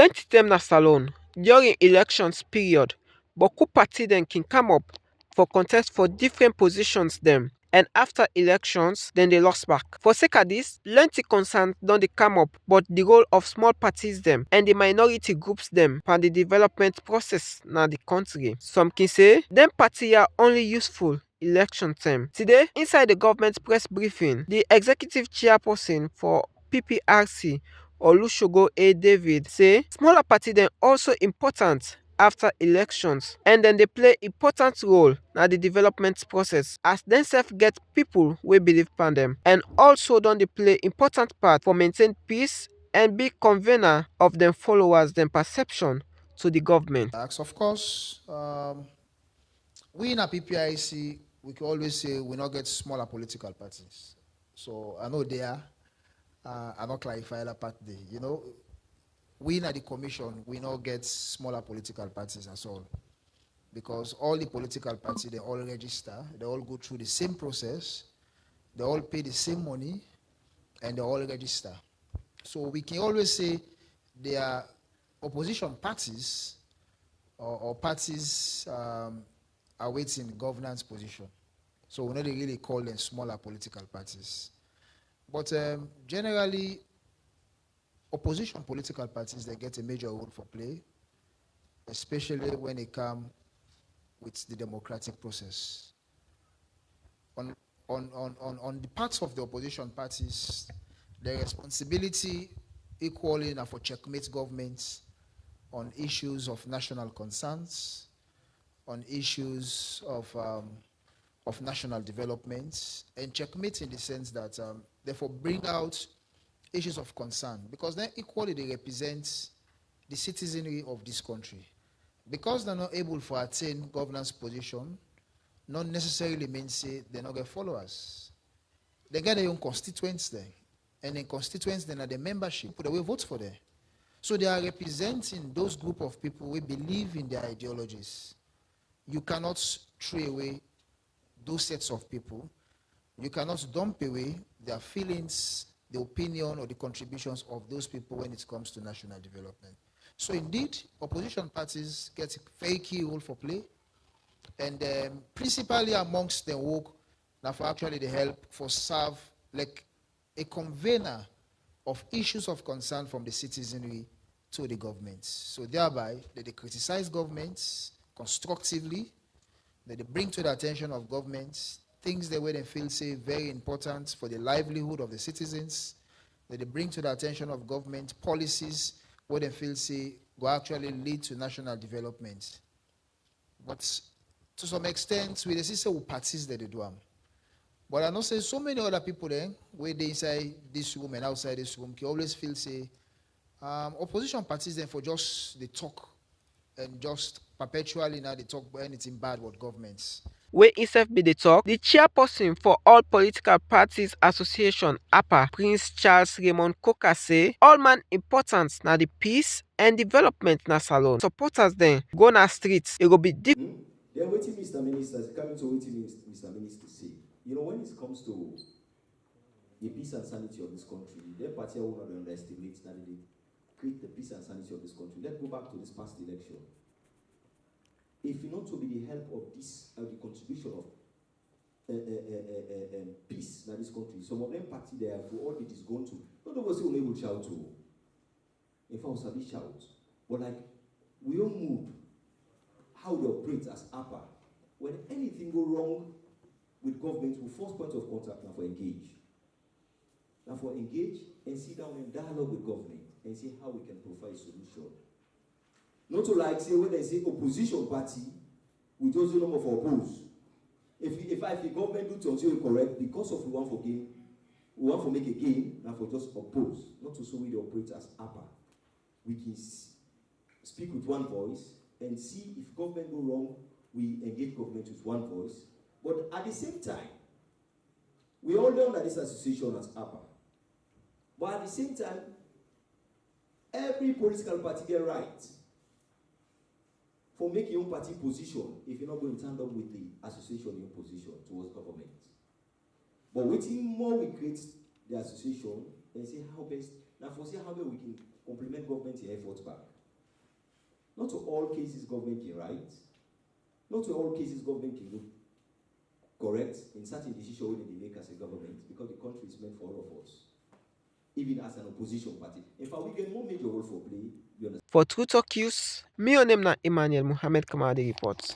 Plenty dem na salon during elections period, but coup party dem can come up for contest for different positions dem, and after elections dem dey lost back. For sake of dis, plenty concerns don dey come up but the role of small parties dem and the minority groups dem for the development process na the country. Some kin say dem party are only useful election time. Today, inside the government press briefing, the executive chairperson for PPRC Olusogo A. David say smaller party dem also important after elections and dem dey play important role na the development process as dem sef get people wey believe pan dem and also don dey play important part for maintain peace and be convener of dem followers dem perception to the government. Of course, we in a PPIC, we can always say we not get smaller political parties. So I know they are. I not clarify that part there. You know, we in the commission, we not get smaller political parties as all. Because all the political parties, they all register, they all go through the same process, they all pay the same money, and they all register. So we can always say they are opposition parties or parties awaiting governance position. So we not really call them smaller political parties. But generally, opposition political parties, they get a major role for play, especially when it comes with the democratic process. On the parts of the opposition parties, the responsibility equally now for checkmate governments on issues of national concerns, on issues of national development, and checkmate in the sense that therefore bring out issues of concern, because then equally they represent the citizenry of this country. Because they're not able to attain governance position, not necessarily means say they're not get followers. They get their own constituents there. And in constituents, then are the membership, they will vote for them. So they are representing those group of people who believe in their ideologies. You cannot throw away those sets of people. You cannot dump away their feelings, the opinion, or the contributions of those people when it comes to national development. So indeed, opposition parties get a very key role for play, and principally amongst the work now for actually the help for serve like a convener of issues of concern from the citizenry to the government. So thereby, they criticize governments constructively, that they bring to the attention of governments things that they feel say very important for the livelihood of the citizens, that they bring to the attention of government policies where they feel say will actually lead to national development. But to some extent, we see say parties that they do them. But I know say so many other people then, where they inside this room and outside this room, can always feel say opposition parties then for just they talk and just perpetually now they talk about anything bad with governments. Wey himself be the talk, the chairperson for All Political Parties Association APA, Prince Charles Raymond Coker say all man important na the peace and development na salon. Supporters then go na streets, it go be deep. Then waiting Mr. Minister, coming to waiting Mr. Minister say, you know, when it comes to the peace and sanity of this country, their party will not underestimate that they create the peace and sanity of this country. Let's go back to this past election. If you not to be the help of this, the contribution of peace in this country, some of them party there for all it is going to. Not over say we will shout to. In fact, we sabi shout, but like we don't move how they operate as APA. When anything go wrong with government, we first point of contact now for engage. Now for engage and sit down and dialogue with government and see how we can provide solution. Not to like say when they say opposition party, we just do no more for oppose. If the government do something incorrect because of we want for gain, we want to make a gain, now for just oppose. Not to so we operate as APA. We can speak with one voice and see if government go wrong, we engage government with one voice. But at the same time, we all know that this association as APA. But at the same time, every political party get right for making your own party position if you're not going to stand up with the association in position towards government. But waiting more we create the association and see how best, now for see how best we can complement government effort back. Not to all cases government can right. Not to all cases government can look correct in certain decisions when they make as a government, because the country is meant for all of us, even as an opposition party. In fact, we get more major role for play. You understand? For True Talk News, me name na Emmanuel Mohammed Kamadi reports.